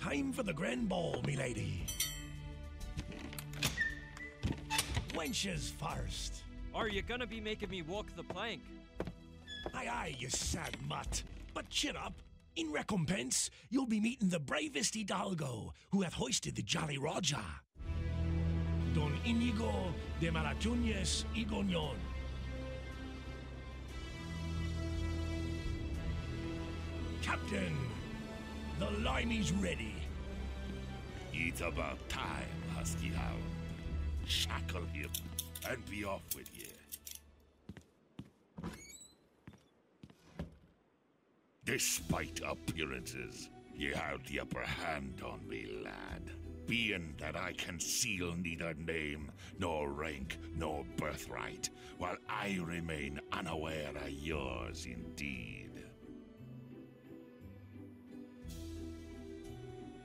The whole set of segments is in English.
Time for the grand ball, me lady. Wenches first. Are you gonna be making me walk the plank? Aye, aye, you sad mutt. But cheer up. In recompense, you'll be meeting the bravest hidalgo who hath hoisted the Jolly Roger. Don Inigo de Maratuñez y Goñón. Captain, the limey's ready. It's about time, Husky Hound. Shackle him and be off with ye. Despite appearances, ye have the upper hand on me, lad. Being that I conceal neither name, nor rank, nor birthright, while I remain unaware of yours indeed.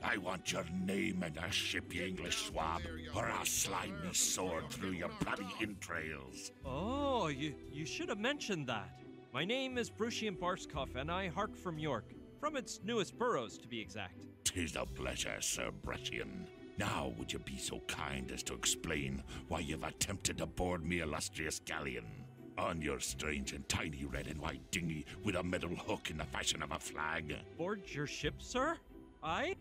I want your name and a ship, you English swab, or I'll slide me sword through your bloody entrails. Oh, you should have mentioned that. My name is Brucian Barskoff, and I hark from York, from its newest boroughs, to be exact. 'Tis a pleasure, Sir Brucian. Now would you be so kind as to explain why you've attempted to board me illustrious galleon on your strange and tiny red and white dinghy with a metal hook in the fashion of a flag? Board your ship, sir? I?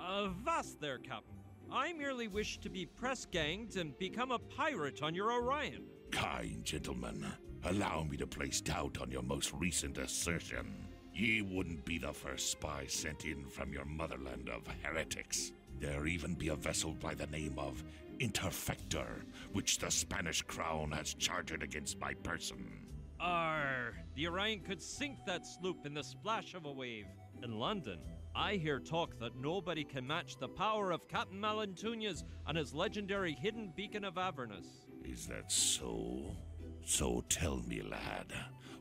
Avast there, Captain. I merely wish to be press-ganged and become a pirate on your Orion. Kind gentlemen, allow me to place doubt on your most recent assertion. Ye wouldn't be the first spy sent in from your motherland of heretics. There even be a vessel by the name of Interfector, which the Spanish crown has chartered against my person. The Orion could sink that sloop in the splash of a wave. In London, I hear talk that nobody can match the power of Captain Malantuñez and his legendary hidden beacon of Avernus. Is that so? So tell me, lad,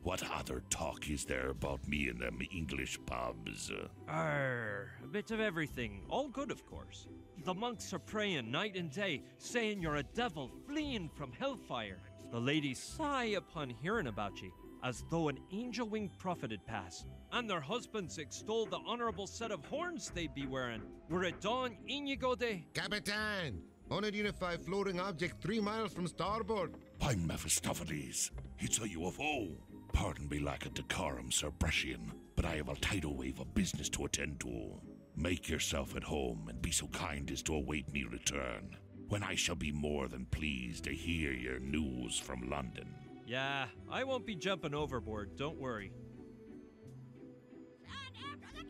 what other talk is there about me in them English pubs? A bit of everything. All good, of course. The monks are praying night and day, saying you're a devil fleeing from hellfire. The ladies sigh upon hearing about ye, as though an angel-winged prophet had passed. And their husbands extol the honorable set of horns they'd be wearing. Were it Don Inigo de... Capitan! Unidentified floating object 3 miles from starboard. By Mephistopheles, it's a UFO. Pardon me lack of decorum, Sir Brescian, but I have a tidal wave of business to attend to. Make yourself at home and be so kind as to await me return, when I shall be more than pleased to hear your news from London. Yeah, I won't be jumping overboard, don't worry.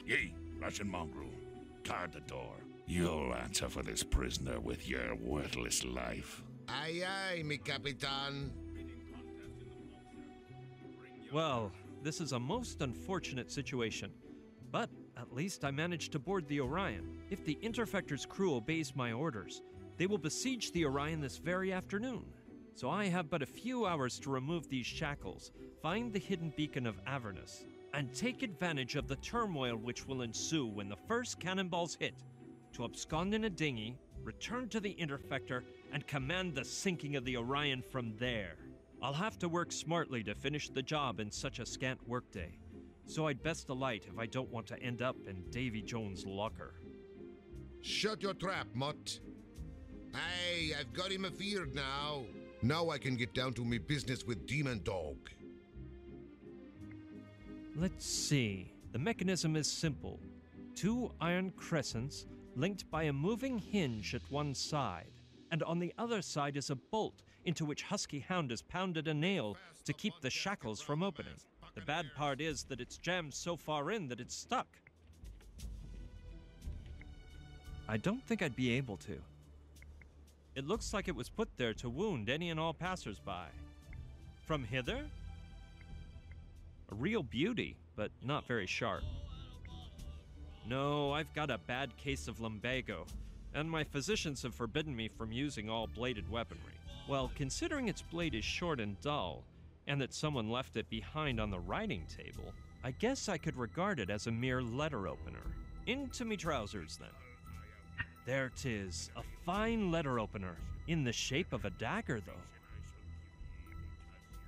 Ye, Russian mongrel, guard the door. You'll answer for this prisoner with your worthless life. Aye, aye, mi capitan. Well, this is a most unfortunate situation. But at least I managed to board the Orion. If the Interfector's crew obeys my orders, they will besiege the Orion this very afternoon. So I have but a few hours to remove these shackles, find the hidden beacon of Avernus, and take advantage of the turmoil which will ensue when the first cannonballs hit, to abscond in a dinghy, return to the Interfector, and command the sinking of the Orion from there. I'll have to work smartly to finish the job in such a scant workday, so I'd best alight if I don't want to end up in Davy Jones' locker. Shut your trap, mutt. Aye, I've got him afeard now. Now I can get down to me business with Demon Dog. Let's see. The mechanism is simple. 2 iron crescents linked by a moving hinge at one side, and on the other side is a bolt into which Husky Hound has pounded a nail to keep the shackles from opening. The bad part is that it's jammed so far in that it's stuck. I don't think I'd be able to. It looks like it was put there to wound any and all passers-by. From hither? A real beauty, but not very sharp. No, I've got a bad case of lumbago, and my physicians have forbidden me from using all bladed weaponry. Well, considering its blade is short and dull, and that someone left it behind on the writing table, I guess I could regard it as a mere letter opener. Into me trousers, then. There 'tis, a fine letter opener, in the shape of a dagger, though.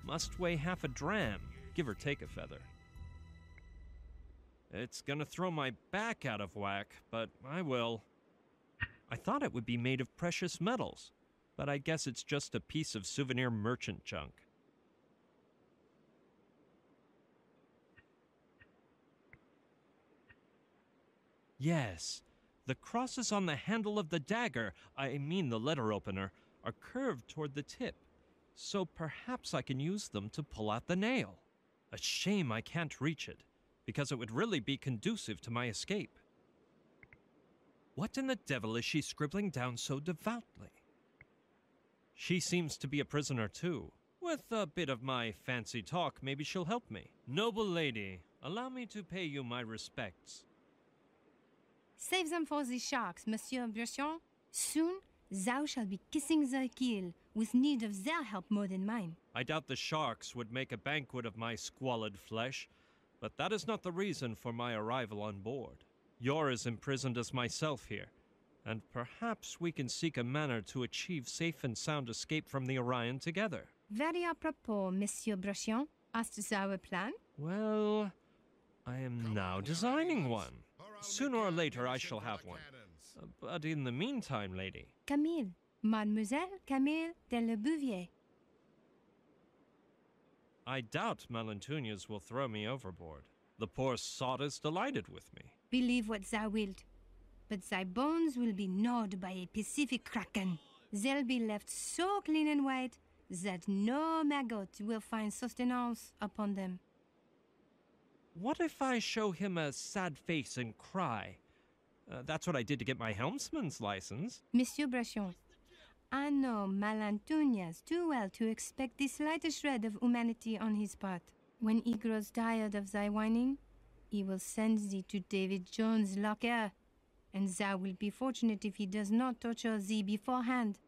Must weigh half a dram, give or take a feather. It's gonna throw my back out of whack, but I will. I thought it would be made of precious metals, but I guess it's just a piece of souvenir merchant junk. Yes, the crosses on the handle of the dagger, I mean the letter opener, are curved toward the tip, so perhaps I can use them to pull out the nail. A shame I can't reach it, because it would really be conducive to my escape. What in the devil is she scribbling down so devoutly? She seems to be a prisoner too. With a bit of my fancy talk, maybe she'll help me. Noble lady, allow me to pay you my respects. Save them for the sharks, Monsieur Bresson. Soon, thou shalt be kissing their keel, with need of their help more than mine. I doubt the sharks would make a banquet of my squalid flesh, but that is not the reason for my arrival on board. You're as imprisoned as myself here, and perhaps we can seek a manner to achieve safe and sound escape from the Orion together. Very apropos, Monsieur Bresson. Hast thou a plan? Well, I am now designing one. Sooner or later I shall have one. But in the meantime, lady... Camille. Mademoiselle Camille de Le Bouvier. I doubt Malentunias will throw me overboard. The poor sot is delighted with me. Believe what thou wilt, but thy bones will be gnawed by a Pacific kraken. They'll be left so clean and white that no maggot will find sustenance upon them. What if I show him a sad face and cry? That's what I did to get my helmsman's license. Monsieur Bresson, I know Malentunias too well to expect the slightest shred of humanity on his part. When he grows tired of thy whining, he will send thee to David Jones' locker, and thou wilt be fortunate if he does not torture thee beforehand.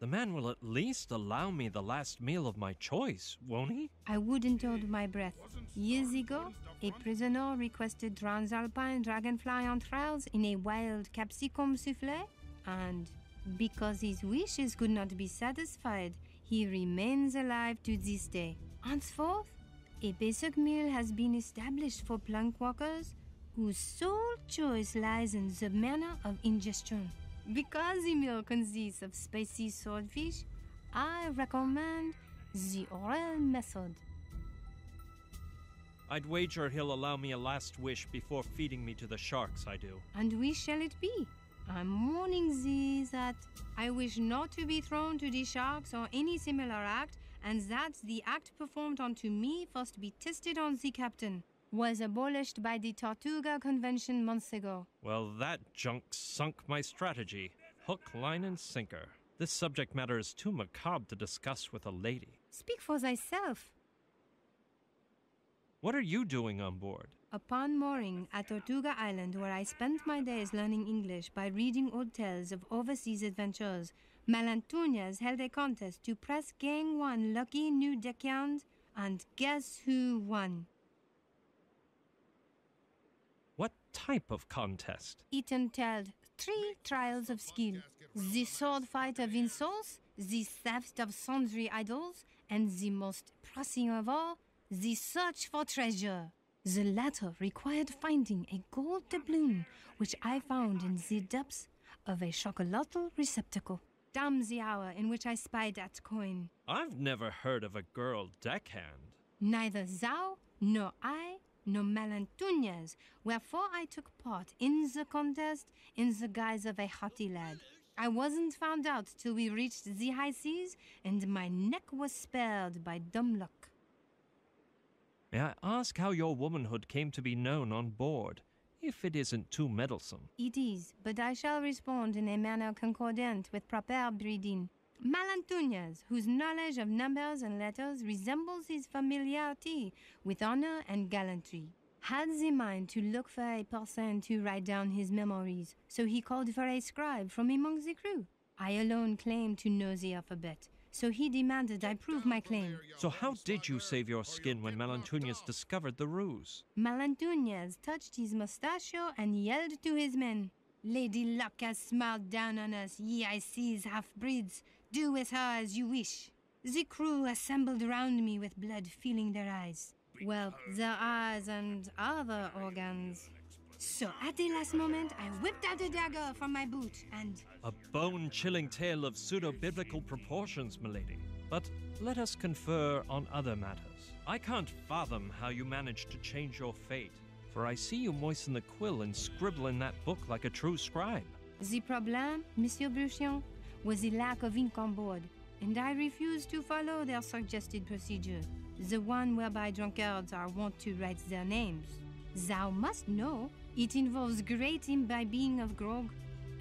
The man will at least allow me the last meal of my choice, won't he? I wouldn't hold my breath. Years ago, a prisoner requested transalpine dragonfly entrails in a wild capsicum souffle, and because his wishes could not be satisfied, he remains alive to this day. Henceforth, a basic meal has been established for plank walkers whose sole choice lies in the manner of ingestion. Because the meal consists of spicy swordfish, I recommend the oral method. I'd wager he'll allow me a last wish before feeding me to the sharks, I do. And which shall it be? I'm warning thee that I wish not to be thrown to the sharks or any similar act, and that the act performed unto me first be tested on the captain. Was abolished by the Tortuga Convention months ago. Well, that junk sunk my strategy. Hook, line, and sinker. This subject matter is too macabre to discuss with a lady. Speak for thyself. What are you doing on board? Upon mooring at Tortuga Island, where I spent my days learning English by reading old tales of overseas adventures, Malentunias held a contest to press Gang 1 lucky new deckhand, and guess who won? What type of contest? It entailed 3 trials of skill. The sword fight of insults, the theft of sundry idols, and the most pressing of all, the search for treasure. The latter required finding a gold doubloon, which I found in the depths of a chocolatl receptacle. Damn the hour in which I spied that coin. I've never heard of a girl deckhand. Neither thou, nor I, nor Malentunias, wherefore I took part in the contest in the guise of a haughty lad. I wasn't found out till we reached the high seas, and my neck was spared by dumb luck. May I ask how your womanhood came to be known on board, if it isn't too meddlesome? It is, but I shall respond in a manner concordant with proper breeding. Malentunias, whose knowledge of numbers and letters resembles his familiarity with honor and gallantry, had the mind to look for a person to write down his memories, so he called for a scribe from among the crew. I alone claimed to know the alphabet, so he demanded I prove my claim. So how did you save your skin when Malentunias discovered the ruse? Malentunias touched his mustachio and yelled to his men, "Lady Luck has smiled down on us, ye I sees half-breeds. Do with her as you wish." The crew assembled round me with blood filling their eyes. Well, the eyes and other organs. So, at the last moment, I whipped out a dagger from my boot and... A bone-chilling tale of pseudo-biblical proportions, milady. But let us confer on other matters. I can't fathom how you managed to change your fate, for I see you moisten the quill and scribble in that book like a true scribe. The problem, Monsieur Bruchion, was the lack of ink on board, and I refused to follow their suggested procedure, the one whereby drunkards are wont to write their names. Thou must know, it involves great imbibing of grog,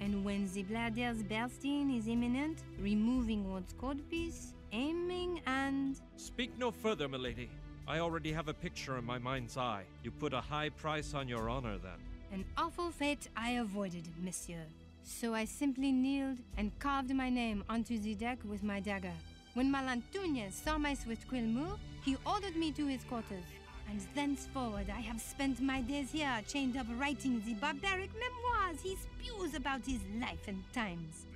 and when the bladder's bursting is imminent, removing one's codpiece, aiming and... Speak no further, milady. I already have a picture in my mind's eye. You put a high price on your honor, then. An awful fate I avoided, monsieur. So I simply kneeled and carved my name onto the deck with my dagger. When Malantuñez saw my swift quill move, he ordered me to his quarters. And thenceforward I have spent my days here chained up writing the barbaric memoirs he spews about his life and times.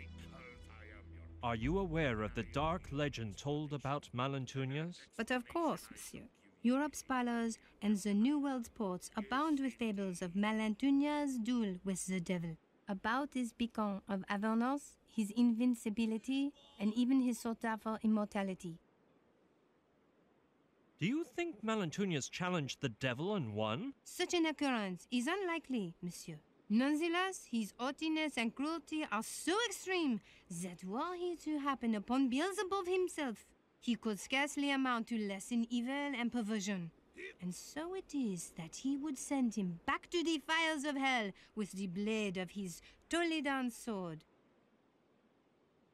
Are you aware of the dark legend told about Malantuñez? But of course, monsieur. Europe's palace and the New World's ports abound with fables of Malantuñez's duel with the devil, about his beacon of Avernus, his invincibility, and even his sought-after immortality. Do you think Malantuñez challenged the devil and won? Such an occurrence is unlikely, monsieur. Nonetheless, his haughtiness and cruelty are so extreme that were he to happen upon Beelzebub himself, he could scarcely amount to less than evil and perversion. And so it is that he would send him back to the fires of hell with the blade of his Toledan sword.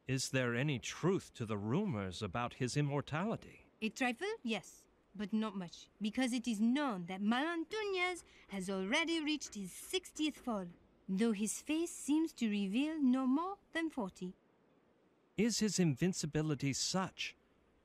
Is there any truth to the rumors about his immortality? A trifle, yes, but not much, because it is known that Malantuñez has already reached his 60th fall, though his face seems to reveal no more than 40. Is his invincibility such,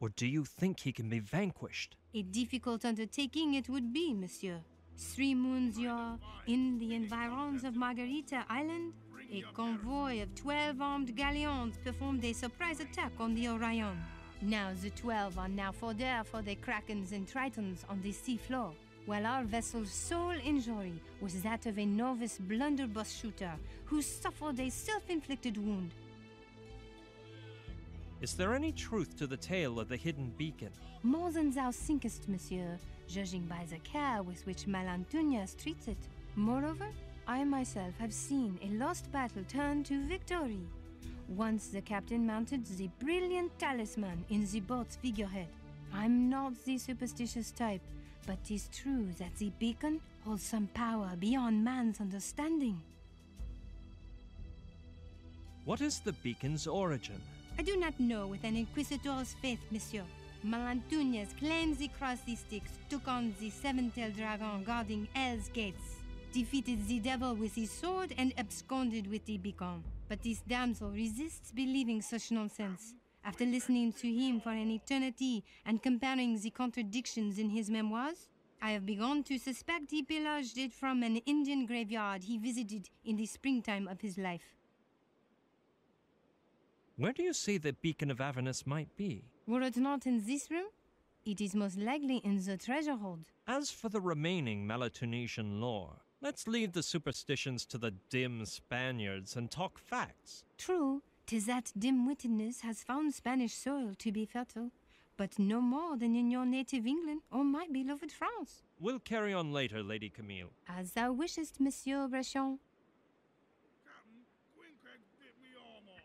or do you think he can be vanquished? A difficult undertaking it would be, monsieur. 3 moons you're in the environs of Margarita Island, a convoy of 12 armed galleons performed a surprise attack on the Orion. Now the 12 are now fodder for the krakens and tritons on the sea floor, while our vessel's sole injury was that of a novice blunderbuss shooter who suffered a self-inflicted wound. Is there any truth to the tale of the hidden beacon? More than thou thinkest, monsieur, judging by the care with which Malantuñez treats it. Moreover, I myself have seen a lost battle turn to victory. Once the captain mounted the brilliant talisman in the boat's figurehead. I'm not the superstitious type, but 'tis true that the beacon holds some power beyond man's understanding. What is the beacon's origin? I do not know with an inquisitor's faith, monsieur. Malantuñez claims he crossed the Styx, took on the seven-tailed dragon guarding Hell's gates, defeated the devil with his sword, and absconded with the beacon. But this damsel resists believing such nonsense. After listening to him for an eternity and comparing the contradictions in his memoirs, I have begun to suspect he pillaged it from an Indian graveyard he visited in the springtime of his life. Where do you say the beacon of Avernus might be? Were it not in this room, it is most likely in the treasure hold. As for the remaining Malatunesian lore, let's leave the superstitions to the dim Spaniards and talk facts. True, 'tis that dim-wittedness has found Spanish soil to be fertile, but no more than in your native England or my beloved France. We'll carry on later, Lady Camille. As thou wishest, Monsieur Brechon. Captain, Quincraig bit me arm off.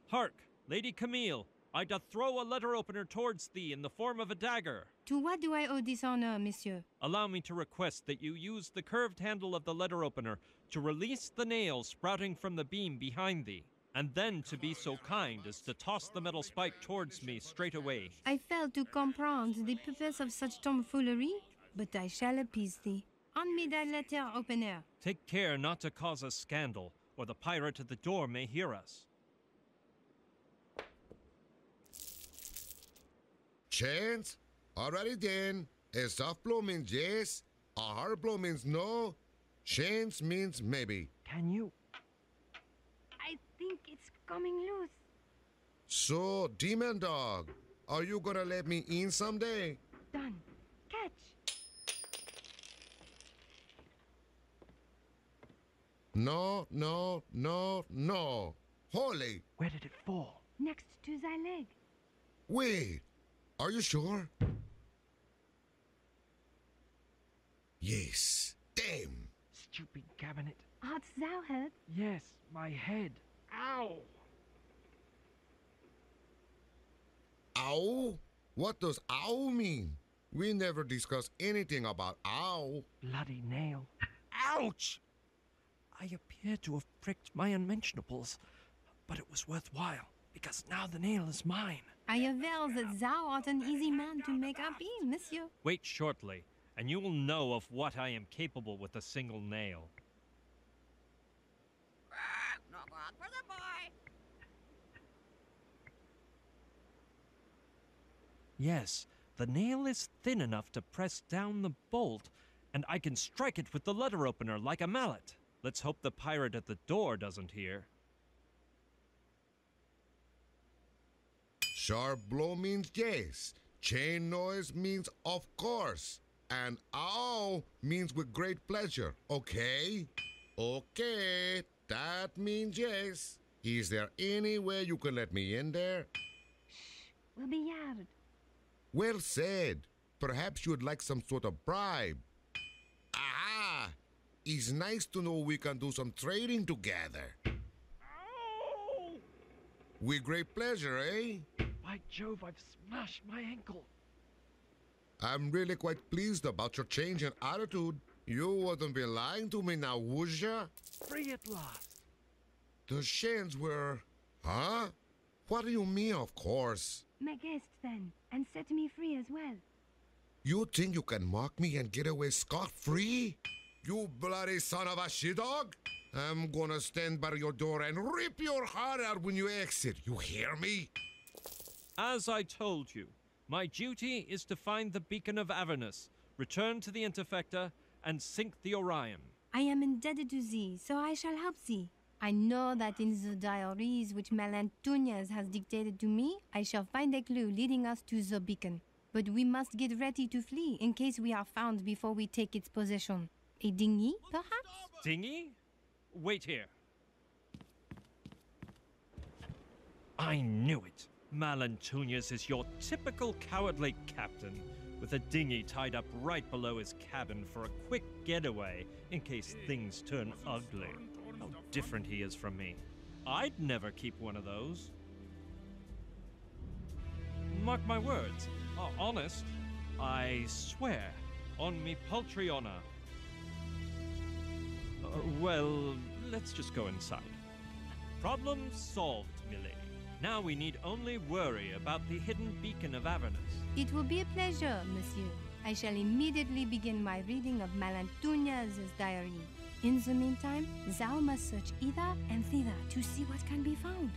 Hark, Lady Camille, I doth throw a letter opener towards thee in the form of a dagger. To what do I owe this honor, monsieur? Allow me to request that you use the curved handle of the letter opener to release the nails sprouting from the beam behind thee, and then to be so kind as to toss the metal spike towards me straight away. I fail to comprehend the purpose of such tomfoolery, but I shall appease thee. On me thy letter opener. Take care not to cause a scandal, or the pirate at the door may hear us. Chance? Alrighty then. A soft blow means yes, a hard blow means no. Chance means maybe. Can you? I think it's coming loose. So, demon dog, Are you gonna let me in someday? Done. Catch. No, no, no, no. Holy, Where did it fall? Next to thy leg. wait. Are you sure? Yes. Damn. Stupid cabinet. Art thou hurt? Yes, my head. Ow! Ow? What does ow mean? We never discussed anything about ow. Bloody nail. Ouch! I appear to have pricked my unmentionables, but it was worthwhile, because now the nail is mine. I avow that thou art an easy man to make happy, monsieur. Wait shortly, and you will know of what I am capable with a single nail. No God for the boy. Yes, the nail is thin enough to press down the bolt, and I can strike it with the letter opener like a mallet. Let's hope the pirate at the door doesn't hear. Sharp blow means yes. Chain noise means of course. And ow means with great pleasure, okay? Okay, that means yes. Is there any way you can let me in there? We'll be yard. Well said. Perhaps you'd like some sort of bribe. Aha! It's nice to know we can do some trading together. Ow! With great pleasure, eh? By Jove, I've smashed my ankle. I'm really quite pleased about your change in attitude. You wouldn't be lying to me now, would ya? Free at last. The Shens were... Huh? What do you mean, of course? My guest, then, and set me free as well. You think you can mock me and get away scot-free? You bloody son of a she-dog! I'm gonna stand by your door and rip your heart out when you exit. You hear me? As I told you, my duty is to find the beacon of Avernus, return to the Interfector, and sink the Orion. I am indebted to thee, so I shall help thee. I know that in the diaries which Melantunez has dictated to me, I shall find a clue leading us to the beacon. But we must get ready to flee in case we are found before we take its possession. A dinghy, perhaps? Dinghy? Wait here. I knew it. Malantunez is your typical cowardly captain, with a dinghy tied up right below his cabin for a quick getaway in case things turn ugly. How different he is from me. I'd never keep one of those. Mark my words. Honest. I swear. On me paltry honor. Well, let's just go inside. Problem solved, milady. Now we need only worry about the hidden beacon of Avernus. It will be a pleasure, monsieur. I shall immediately begin my reading of Melantunez's diary. In the meantime, thou must search hither and thither to see what can be found.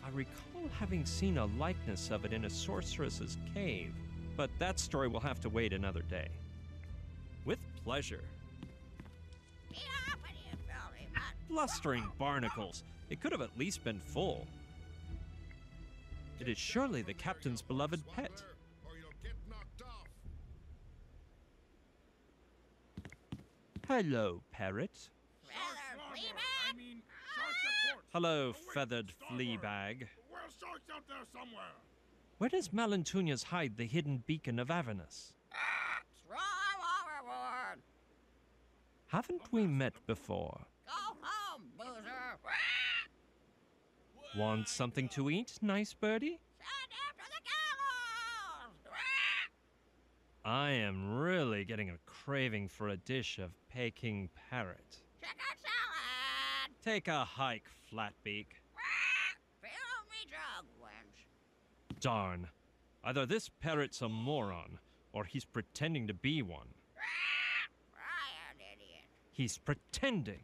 I recall having seen a likeness of it in a sorceress's cave, but that story will have to wait another day. With pleasure. Get off of you, filthy mutt. Blustering barnacles. It could have at least been full. It is surely the captain's beloved pet. Or you'll get knocked off. Hello, parrot. Feather flea bag? Hello, feathered flea bag. Well, sharks out there somewhere. Where does Malantunez hide the hidden beacon of Avernus? Throw our reward. Haven't we met before? Go home, boozer. Want something to eat, nice birdie? Send him to the gallows. I am really getting a craving for a dish of Peking parrot. Chicken salad. Take a hike, Flatbeak. Fill me jug, wench. Darn. Either this parrot's a moron, or he's pretending to be one. Brian, idiot. He's pretending.